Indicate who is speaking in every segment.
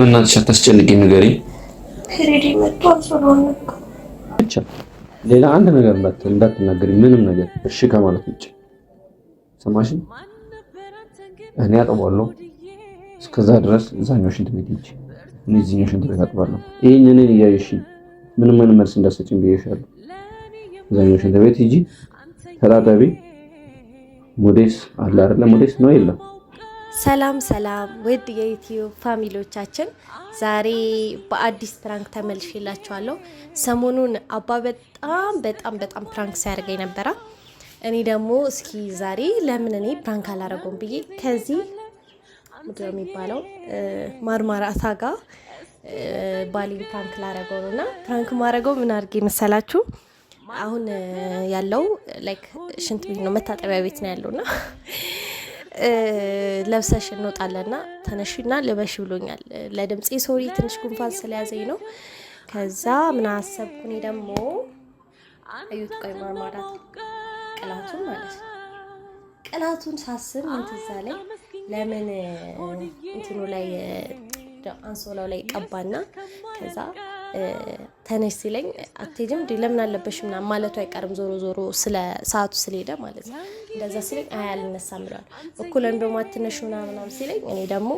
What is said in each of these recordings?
Speaker 1: እናትሽ አታስጨንቂኝ ንገሪኝ።
Speaker 2: ፍሬዲ መጥቷል ስለሆነ
Speaker 1: ብቻ ሌላ አንድ ነገር እንዳትናገሪ ምንም ነገር እሺ ከማለት ውጭ ሰማሽኝ? እኔ አጥባለሁ። እስከዛ ድረስ እዛኛው ሽንት ቤት ሂጂ፣ እኔ እዚህኛው ሽንት ቤት አጥባለሁ። ይሄን እኔን እያየሽኝ ምንም መልስ እንዳትሰጪኝ ብዬሻለሁ። እዛኛው ሽንት ቤት ሂጂ ተጣጣቢ። ሞዴስ አለ አይደለ? ሞዴስ ነው የለም?
Speaker 2: ሰላም ሰላም ውድ የዩቲዩብ ፋሚሊዎቻችን፣ ዛሬ በአዲስ ፕራንክ ተመልሼላችኋለሁ። ሰሞኑን አባ በጣም ፕራንክ ሲያደርገኝ ነበረ። እኔ ደግሞ እስኪ ዛሬ ለምን እኔ ፕራንክ አላረገውም ብዬ ከዚህ ምንድን ነው የሚባለው ማርማራታ ጋር ባሊን ፕራንክ ላረገው ነውና ፕራንክ ማረገው ምን አድርጌ መሰላችሁ? አሁን ያለው ላይክ ሽንት ቤት ነው፣ መታጠቢያ ቤት ነው ያለውና ለብሰሽ እንወጣለና ተነሽና ልበሽ ብሎኛል። ለድምጼ ሶሪ ትንሽ ጉንፋን ስለያዘኝ ነው። ከዛ ምን አሰብኩኝ ደግሞ አዩት ቆይ ማርማራት ቅላቱን ማለት ነው። ቅላቱን ሳስብ ምን ትዝ አለኝ፣ ለምን እንትኑ ላይ አንሶላው ላይ ቀባና ከዛ ተነሽ ሲለኝ አትሄጂም እንዴ ለምን አለበሽ ምናምን ማለቱ አይቀርም ዞሮ ዞሮ ስለ ሰዓቱ ስለሄደ ማለት ነው። እንደዛ ሲለኝ አይ አልነሳም ብሏል። እኩል እንደውም አትነሽ ምናምን ሲለኝ እኔ ደግሞ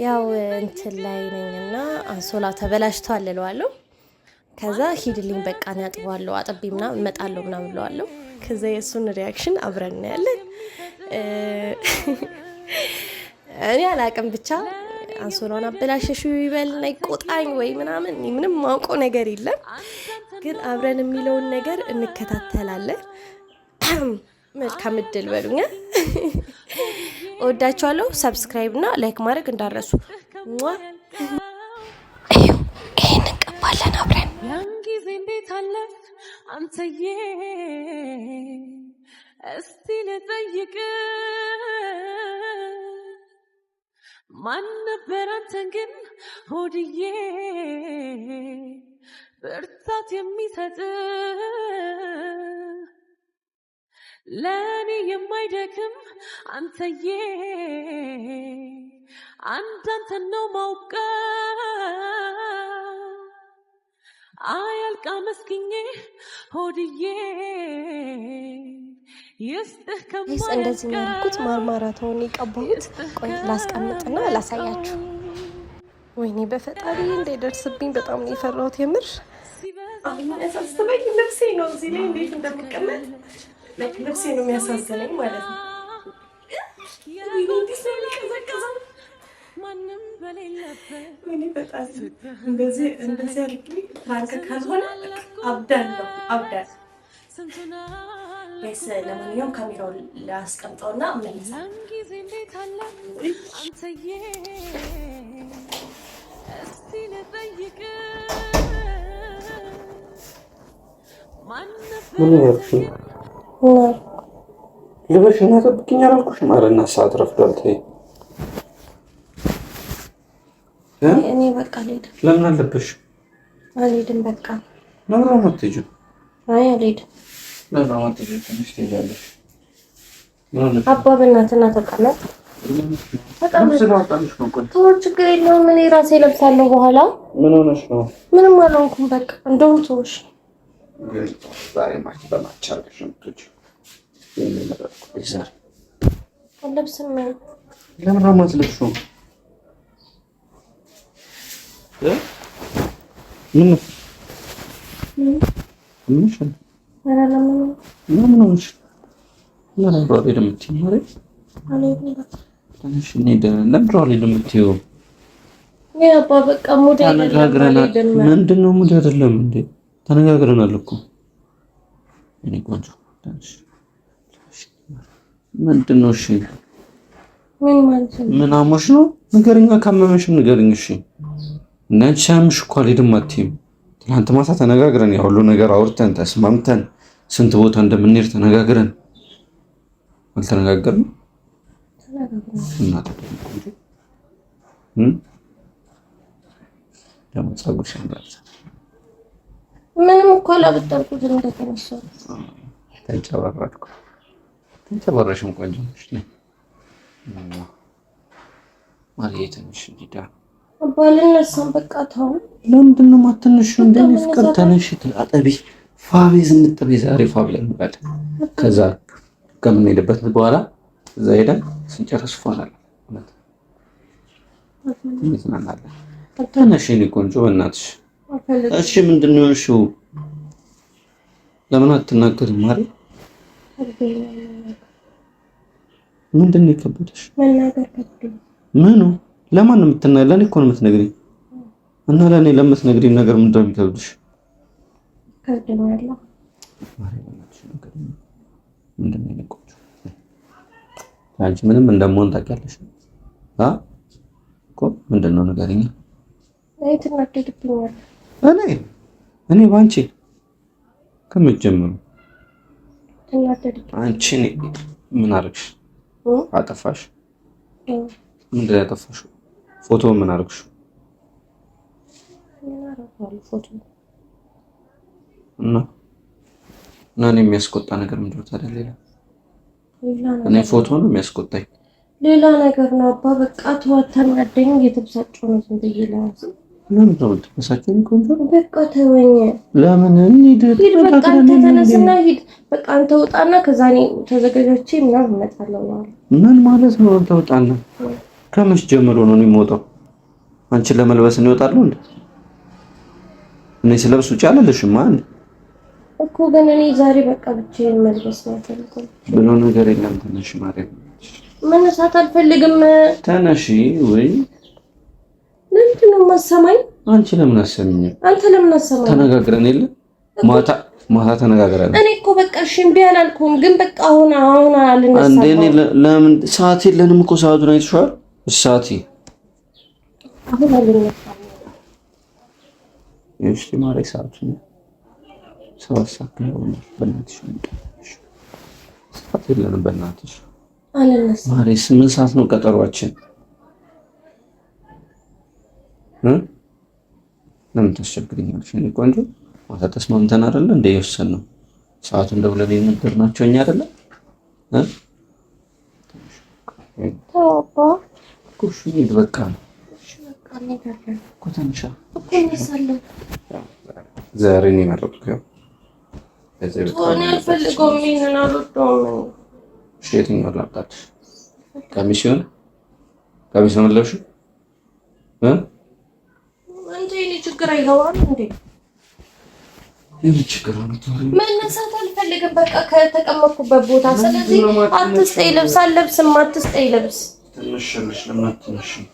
Speaker 2: ያው እንትን ላይ ነኝና አንሶላ ተበላሽቷል እለዋለሁ። ከዛ ሂድልኝ በቃ ነው ያጥባለሁ አጥቤ ምናምን እመጣለሁ ምናምን እለዋለሁ። ከዛ የእሱን ሪያክሽን አብረን እናያለን። እኔ አላቅም ብቻ አንሶላውን አበላሸሹ ይበል ቆጣኝ ወይ ምናምን ምንም ማውቀው ነገር የለም፣ ግን አብረን የሚለውን ነገር እንከታተላለን። መልካም እድል በሉኛ። እወዳችኋለሁ። ሰብስክራይብ እና ላይክ ማድረግ እንዳረሱ። ይሄን እንቀባለን አብረን። ያን ጊዜ እንዴት አለፍ አንተዬ እስቲ ልጠይቅ ማን ነበር አንተን ግን ሆድዬ ብርታት የሚሰጥ ለኔ የማይደክም አንተዬ አንተን ነው ማውቀ አያልቃ መስኪኜ ሆድዬ እንደዚህ ያልኩት ማርማራታውን የቀባሁት። ቆይ ላስቀምጥና ላሳያችሁ። ወይኔ በፈጣሪ እንዳይደርስብኝ በጣም ነው የፈራሁት። የምር አሁን ያሳስበኝ ልብሴ ነው። እዚህ ላይ እንዴት እንደምቀመጥ ልብሴ ነው የሚያሳዝነኝ ማለት ነው። ወይኔ በጣም እንደዚህ አድርጊ ፕራንክ ካልሆነ አብዳለሁ። ወይስ ለማንኛውም ካሜራው ላስቀምጠውና መልሳለሁ።
Speaker 1: ምን ያልኩሽ ልበሽና ጠብቂኝ አላልኩሽም? ኧረ እና ሰዓት ረፍዷል። ተይ
Speaker 2: እኔ በቃ አልሄድም።
Speaker 1: ለምን አለበሽ?
Speaker 2: አልሄድም በቃ።
Speaker 1: ለምን ነው የምትሄጂው?
Speaker 2: አይ አልሄድም።
Speaker 1: ትሄጃለሽ?
Speaker 2: አባ በእናትህ ተቀመጥ። ችግር የለውም እኔ ራሴ እለብሳለሁ በኋላ።
Speaker 1: ምን ሆነሽ ነው?
Speaker 2: ምንም አልሆንኩም በቃ። እንደውም ተውሽ። አለብስም
Speaker 1: ለምን ነው የማትለብሺው? ምን ሆነሽ? ምንድን ነው ሙድ አይደለም እንዴ? ተነጋግረናል እኮ እኔ ቆንጆ። ምንድን ነው? እሺ ምን አሞሽ ነው? ንገሪኛ። ካመመሽም ንገሪኝ። እሺ እና ቻምሽ እኮ አልሄድም አትይም? ትናንት ማታ ተነጋግረን ያው ሁሉ ነገር አውርተን ተስማምተን ስንት ቦታ እንደምንሄድ ተነጋግረን አልተነጋገርንም? ደግሞ ፀጉርሽ ያምራል።
Speaker 2: ምንም እኮ አላበጠርኩትም። እንደተነሳሁ
Speaker 1: ተንጨባረሽም ቆንጆ ነሽ። ማለት ትንሽ ዲዳ
Speaker 2: አባልነሳም በቃ ተው።
Speaker 1: ለምንድን ነው የማትነሺው? እንደኔ ፍቅር ተነሺ፣ አጠቢ ፋቤ ዝንጥቤ ዛሬ ፋብለን እንባለን። ከዛ ከምንሄድበት በኋላ እዛ ሄደን ስንጨርስ ፏናል እንዝናናለን። ተነሺ የእኔ ቆንጆ በእናትሽ። እሺ ምንድን ነው የሆንሽው? ለምን አትናገሪም? ማለት ምንድን ነው የከበደሽ? ምኑ? ለማን ነው የምትናገሪው? ለእኔ እኮ ነው የምትነግሪኝ። እና ለእኔ ለምትነግሪኝ ነገር ምንድን ነው የሚከብድሽ? ምንድን ነው የነቆችው? አንቺ ምንም እንደምሆን ታውቂያለሽ እኮ። ምንድን ነው ንገሪኝ። እኔ በአንቺ ከምትጀምሩ አንቺ ምን አደረግሽ? አጠፋሽ? ምንድን ነው ያጠፋሽው? ፎቶ ምን አደረግሽው? እና እኔ የሚያስቆጣ ነገር ምንድን ነው ታዲያ? ሌላ እኔ ፎቶ ነው የሚያስቆጣኝ?
Speaker 2: ሌላ ነገር ነው አባ። በቃ ተዋተናደኝ። እየተበሳጨሁ ነው ዝም ብዬ ለራሴ።
Speaker 1: ለምን ነው የምትበሳጨው? ቆንጆ
Speaker 2: በቃ ተወኝ።
Speaker 1: ለምን እንሂድ?
Speaker 2: በቃ አንተ ተነስና ሂድ። በቃ አንተ ውጣና ከዛ እኔ ተዘጋጅቼ ምናምን እመጣለሁ።
Speaker 1: ምን ማለት ነው አንተ ውጣና? ከመች ጀምሮ ነው የምወጣው? አንቺን ለመልበስ ነው እወጣለሁ እንዴ? እኔ ስለብስ ውጪ አላለሽም አይደል
Speaker 2: እኮ። ግን እኔ ዛሬ በቃ ብቻዬን መልበስ ነው የምፈልገው።
Speaker 1: ብሎ ነገር የለም። ተነሽ ማርያም።
Speaker 2: መነሳት አልፈልግም።
Speaker 1: ተነሺ። ወይ
Speaker 2: ለምንድን ነው የማሰማኝ?
Speaker 1: አንቺ ለምን አሰሚኝ?
Speaker 2: አንተ ለምን አሰማኝ?
Speaker 1: ተነጋግረን የለ ማታ ተነጋግረን።
Speaker 2: እኔ እኮ በቃ እሺ እምቢ አላልኩም፣ ግን በቃ አሁን አልነሳም።
Speaker 1: አንዴ ለምን ሰዓት የለንም እኮ። ሰዓቱን አይተሽዋል? ሰዓት
Speaker 2: አሁን አልነሳም።
Speaker 1: እሺ ማርያም ሰዓቱን ሰዓት ነው። በእናትሽ ሰዓት የለንም። በእናትሽ
Speaker 2: አልነሳም።
Speaker 1: ማርያም 8 ሰዓት ነው ቀጠሯችን። ለምን ታስቸግሪኛለሽ? እኔ ቆንጆ ማታ ተስማምተን አይደለ እንደ የወሰንነው ሰዓቱን ደውለን የነገርናቸው እኛ አይደለ?
Speaker 2: ተውባ
Speaker 1: ኩሽ ሂድ በቃ ነው እኮ። ተነሻ
Speaker 2: እኮ እነሳለሁ።
Speaker 1: ዛሬ ነው የመረጥኩት። ያው
Speaker 2: እኔ አልፈልገውም። ይሄንን አልወደውም።
Speaker 1: እሺ የትኛውን ላምጣልሽ? ቀሚስ ይሁን? ቀሚስ ነው የምትለብሺው?
Speaker 2: አንተ የኔ ችግር አይገባም እንዴ?
Speaker 1: የምን ችግር ነው?
Speaker 2: መነሳት አልፈልግም በቃ ከተቀመጥኩበት ቦታ። ስለዚህ አትስጠኝ ልብስ። አልለብስም። አትስጠኝ ልብስ።
Speaker 1: ትንሽልሽ ለምን አትነሽም?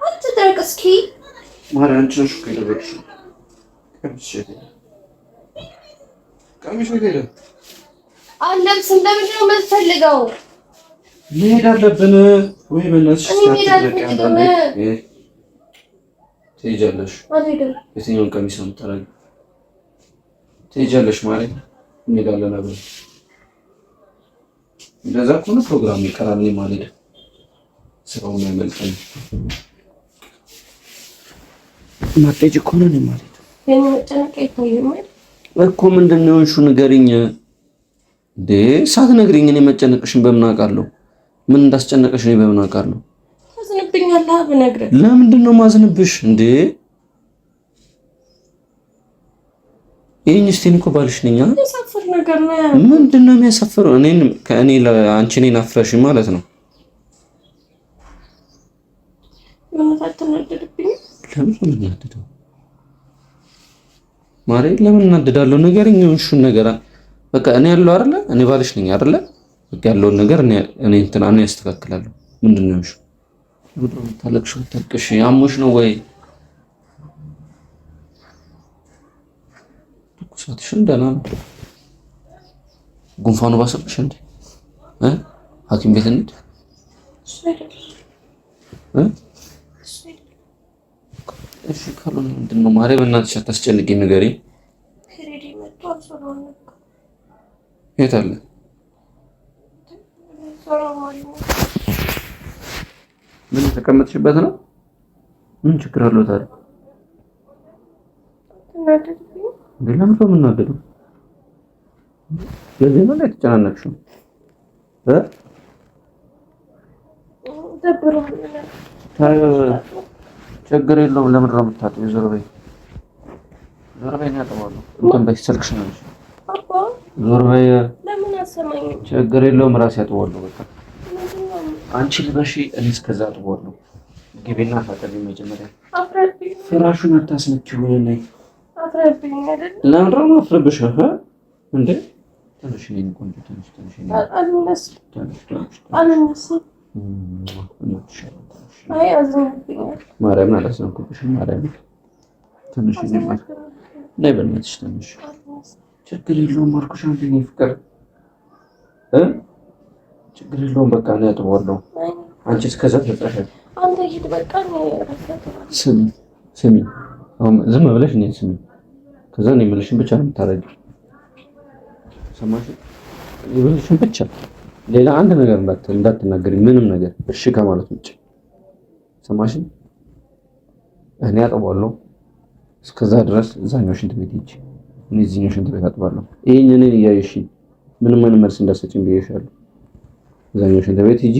Speaker 2: አትድረቅ እስኪ
Speaker 1: ማርያም። አንቺ ነሽ እኮ የለበሽው ቀሚስ። ቀሚስ ሄደ።
Speaker 2: አልለብስም። ለምንድን ነው የምትፈልገው?
Speaker 1: መሄድ አለብን ወይ? በእናትሽ ትሄጃለሽ?
Speaker 2: አልሄድም።
Speaker 1: የትኛውን ቀሚስ ነው የምታደርጊው? ትሄጃለሽ ማለት እንሄዳለን አብረን። እንደዛ ከሆነ ፕሮግራም ይቀራል ማለት ስራው የሚያመልጠኝ ማጤጅ እኮ ነው ማለት
Speaker 2: የመጨነቅ አይታይም
Speaker 1: እኮ። ምንድን ነው የሆንሽው? ንገሪኝ እንዴ። ሳትነግሪኝ እኔ መጨነቅሽን በምን አውቃለሁ? ምን እንዳስጨነቀሽ እኔ በምን አውቃለሁ?
Speaker 2: ታዝንብኛለህ ብነግርህ።
Speaker 1: ለምንድን ነው ማዝንብሽ እንዴ? ይሄን እስቲ እኮ ባልሽ ነኝ።
Speaker 2: የሚያሳፍር ነገር ነው።
Speaker 1: ምንድን ነው የሚያሳፍረው? ከእኔ አንቺ እኔን አፍረሽ ማለት ነው።
Speaker 2: ምን ታተናደድብኝ?
Speaker 1: ለምን ነው የምናደደው? ማርያም ለምን እናደዳለሁ? ንገሪኝ የሆንሽውን ነገር። በቃ እኔ ያለው አይደለ? እኔ ባልሽ ነኝ አይደለ? በቃ ያለውን ነገር እኔ ያስተካክላለሁ። ምንድን ነው የሆንሽው? ታለቅሽው? ታልቅሽ ያሞሽ ነው ወይ? ትኩሳትሽን ደህና ነው? ጉንፋኑ ባሰብሽ እንዴ? ሐኪም ቤት እንሂድ። እሺ ካልሆነ ምንድን ነው ማርያም? በእናትሽ አታስጨንቂኝ፣ ንገሪኝ። የት አለ? ምን የተቀመጥሽበት ነው? ምን ችግር አለው ታዲያ? ለምን ነው የምናደደው? ለዚህ ነው የተጨናነቅሽው? ችግር የለውም። ለምን ነው የምታጥቢው? ዞር በይ ነው ያጠባለሁ። እንትን በይ ስልክሽ ነው።
Speaker 2: አባ
Speaker 1: ዞር በይ።
Speaker 2: ለምን አሰማኝም?
Speaker 1: ችግር የለውም። ራሴ አጥባለሁ። በቃ አንቺ ልበሺ፣ እኔ እስከዛ አጥባለሁ። ግቢና ታጠቢ መጀመሪያ።
Speaker 2: አፍረብኝ።
Speaker 1: ፍራሹን አታስነኪው። ነይ
Speaker 2: አፍረብኝ አይደል?
Speaker 1: ለምን ነው አፍረብሽ? እንዴ ትንሽ ነኝ ቆንጆ፣ ትንሽ
Speaker 2: አልነስም። አይ አዝነብኛል።
Speaker 1: ማርያምን አላስነኩብሽም። ማርያምን ትንሽ ነኝ ማለት ነይ፣ በእናትሽ ትንሽ። ችግር የለውም አልኩሽ። አንቺ ነኝ ፍቅር ችግር የለውም። በቃ እኔ አጥበዋለሁ። አንቺ እስከዛ ተጣጣሽ።
Speaker 2: አንተ ሂድ በቃ ነው።
Speaker 1: ስሚ አሁን ዝም ብለሽ እኔን ስሚ። ከዛ እኔ የምልሽን ብቻ ነው የምታደርጊው። ሰማሽ? የምልሽን ብቻ ሌላ አንድ ነገር እንዳትናገሪ፣ ምንም ነገር እሺ ከማለት ውጭ። ሰማሽ? እኔ አጥበዋለሁ። እስከዛ ድረስ እዛኛው ሽንት ቤት ሂጂ፣ እኔ እዚህኛው ሽንት ቤት አጥባለሁ። ይሄን እኔን እያየሽኝ ምንም አይነት መልስ እንዳትሰጪኝ ብዬሻለሁ። እዛኛው ሽንት ቤት ሂጂ፣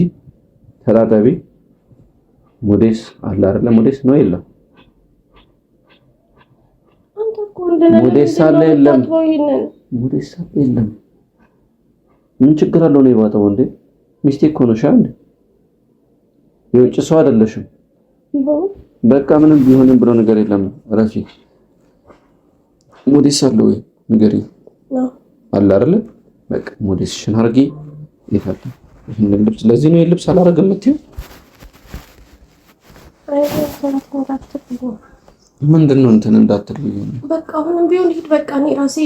Speaker 1: ተጣጣቢ። ሞዴስ አለ አይደለ? ሞዴስ ነው የለም? ሞዴስ አለ የለም? ሞዴስ አለ የለም? ምን ችግር አለው ነው የባጠው? እንዴ ሚስቴክ እኮ ነሽ አይደል? የውጭ ሰው አይደለሽም። በቃ ምንም ቢሆንም ብሎ ነገር የለም። ረፊ ሞዴስ አለ ወይ ንገሪኝ። አለ አይደለ? በቃ ሞዴስሽን አድርጊ። ይፈታ ይሄን ልብስ ለዚህ ነው ልብስ አላረገም የምትይው? ምንድነው እንትን እንዳትልኝ። በቃ
Speaker 2: አሁንም ቢሆን ሂድ። በቃ እኔ ራሴ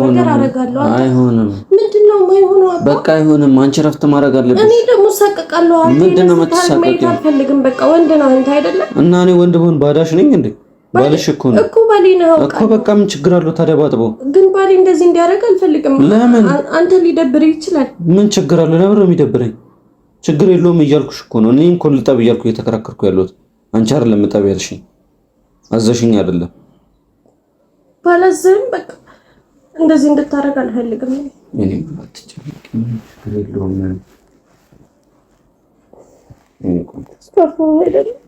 Speaker 1: ነገር
Speaker 2: አደርጋለሁ።
Speaker 1: አይሆንም።
Speaker 2: ምንድነው የማይሆነው?
Speaker 1: በቃ አይሆንም። አንቺ ረፍት ማድረግ አለብሽ።
Speaker 2: እኔ ደግሞ ሰቀቃለሁ።
Speaker 1: ምንድነው የምትሰቀቂው?
Speaker 2: አልፈልግም። በቃ ወንድ ነው አንተ አይደለም?
Speaker 1: እና እኔ ወንድ ብሆን ባዳሽ ነኝ እንዴ? ባልሽ እኮ ነው
Speaker 2: እኮ ባሌ ነው
Speaker 1: እኮ። በቃ ምን ችግር አለው ታዲያ ባጥበው?
Speaker 2: ግን ባሌ እንደዚህ እንዲያደርግ አልፈልግም።
Speaker 1: ለምን?
Speaker 2: አንተ ሊደብር ይችላል።
Speaker 1: ምን ችግር አለው? ለምን ነው የሚደብረኝ? ችግር የለውም እያልኩሽ እኮ ነው። እኔን እኮ ልጠብ እያልኩ እየተከራከርኩ ያለሁት አንቺ አይደለም ልጠብ ያልሽኝ። አዘሽኝ አይደለም?
Speaker 2: ባላዘም በቃ እንደዚህ እንድታረግ አልፈልግም።
Speaker 1: እኔ አትጨነቂ፣ ችግር የለውም።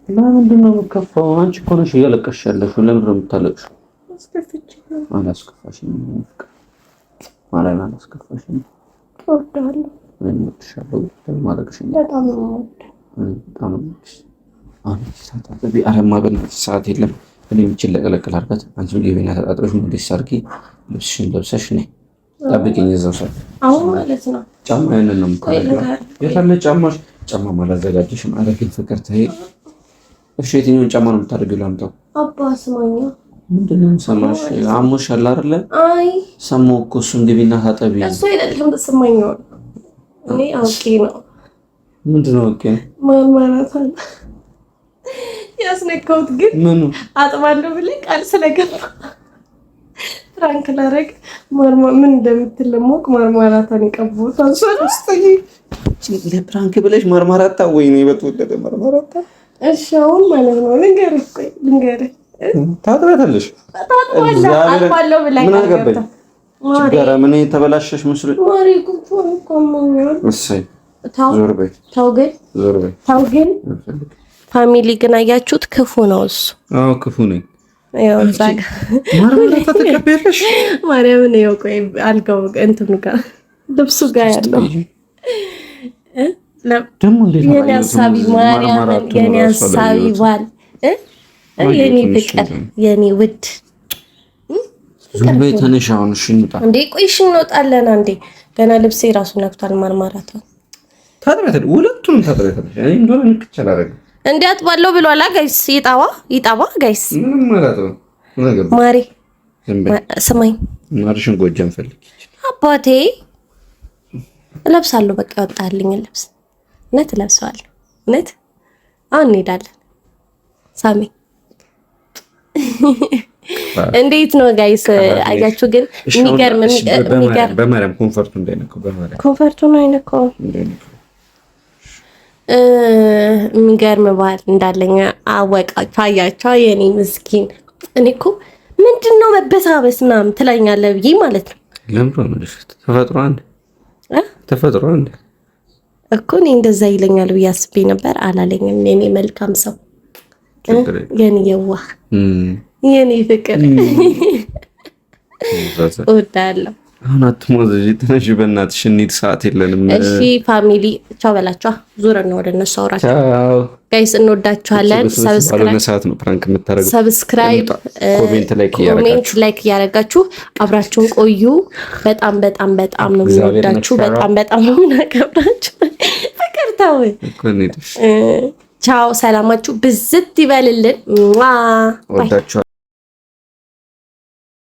Speaker 1: ለምንድን ነው የምከፋው? አንቺ እኮ ነሽ እያለቀሽ ያለሽው። ለምንድን ነው የምታለቅሽው? አላስከፋሽም። ማርያም አላስከፋሽም።
Speaker 2: እወድሃለሁ።
Speaker 1: እወድሻለሁ። ለማድረግሽ
Speaker 2: በጣም ነው የምወድህ።
Speaker 1: ታጣጥቢ። አረማ በእናትሽ ሰዓት የለም። እኔ የምችል ለቀለቅል አድርጋት። አንቺ ግቢና ተጣጥረሽ ሞዴስ አድርጊ። ልብስሽን ለብሰሽ ነይ ጠብቂኝ። እዛው ሰዓት
Speaker 2: አሁን ማለት ነው።
Speaker 1: ጫማ ያንን ነው የምታደርገው። የታለ ጫማሽ? ጫማ አላዘጋጀሽም። ኧረ ግን ፍቅር ተይ። እሺ የትኛውን ጫማ ነው የምታደርጊው? ላምጣው?
Speaker 2: አባ ስማኛ።
Speaker 1: ምንድን ነው የምሰማሽ? አሞሻል አይደለ?
Speaker 2: አይ
Speaker 1: ሰማሁ እኮ። እሱን ግቢና ታጠቢ።
Speaker 2: እሱ አይደለም ተሰማኝ ነው። እኔ አውቄ ነው።
Speaker 1: ምንድን ነው አውቄ ነው?
Speaker 2: ማማራት አለ ያስነካሁት። ግን
Speaker 1: ምኑ
Speaker 2: አጥባለሁ ብለህ ቃል ስለገባ ፍራንክ ላረግ ምን እንደምትለሞቅ ማርማራታን የቀባሁት አንሶስተኝ
Speaker 1: ለፕራንክ ብለሽ ማርማራታ ወይ ነው በተወደደ ማርማራታ።
Speaker 2: እሺ አሁን ማለት ነው ልንገርህ
Speaker 1: ታጥራታለሽ።
Speaker 2: አጥባለሁ ብለህ
Speaker 1: ምን አገባኝ? ችግር ምን የተበላሸሽ መስሎኝ
Speaker 2: ማሪ ጉንፋን እኮ ነው።
Speaker 1: እሰይ
Speaker 2: ዞር በይ። ተው ግን ፋሚሊ ግን አያችሁት? ክፉ ነው እሱ።
Speaker 1: አዎ ክፉ ነኝ።
Speaker 2: ያው ዛጋ
Speaker 1: ማርማራታ ተቀበያለሽ?
Speaker 2: ማርያምን ነው። ቆይ አልጋው እንትኑ ጋር ልብሱ ጋር ያለው
Speaker 1: ደሞ እንዴት ነው?
Speaker 2: የኔ ሐሳቢ ማርያምን፣ የኔ ሐሳቢ ባል የኔ ፍቅር፣ የኔ ውድ
Speaker 1: ዞር በይ። ተነሽ አሁን። እሺ እንውጣ
Speaker 2: እንዴ። ቆይ እሺ እንወጣለን። አንዴ ገና ልብሴ ራሱ ነክቷል። ማርማራታ
Speaker 1: ታጥበታል። ሁለቱንም ታጥበታል። እኔ እንደሆነ እንክቻል አረጋ
Speaker 2: እንዴት ባለው ብሏላ። ጋይስ ይጣባ ጋይስ
Speaker 1: ምንም ማለት ነው ነገር
Speaker 2: ማሪ ስማኝ፣
Speaker 1: ማርሽን ጎጃም ፈልጊ።
Speaker 2: አባቴ እለብሳለሁ። በቃ ያወጣልኝ ልብስ እውነት እለብሰዋለሁ። እውነት አሁን እንሄዳለን። ሳሚ እንዴት ነው ጋይስ? አያችሁ ግን የሚገርም
Speaker 1: በማርያም ኮንፈርቱ እንዳይነካው፣ በማርያም
Speaker 2: ኮንፈርቱ ነው አይነካው። የሚገርም ባህል እንዳለኝ አወቃችሁ። አያችሁ የኔ ምስኪን። እኔ እኮ ምንድነው መበሳበስ ምናምን ትለኛለህ ብዬ ማለት ነው።
Speaker 1: ለምሮ ነው ተፈጥሮ አንድ እኮ
Speaker 2: እኔ እንደዛ ይለኛል ብዬ አስቤ ነበር። አላለኝም። የኔ መልካም ሰው የኔ የዋህ የኔ ፍቅር እወዳለሁ።
Speaker 1: አሁን አትሞዘጂ ተነሽ በእናትሽ እንሂድ፣ ሰዓት የለንም።
Speaker 2: እሺ ፋሚሊ ቻው በላችሁ። ዙረን ነው ወደ እነሱ አውራቸው። ጋይስ እንወዳችኋለን። ሰብስክራይብ ኮሜንት ላይክ እያደረጋችሁ አብራችሁን ቆዩ። በጣም በጣም በጣም ነው የምንወዳችሁ፣ በጣም በጣም ነው የምናከብራችሁ። ፍቅር ተው። ቻው፣ ሰላማችሁ ብዝት ይበልልን።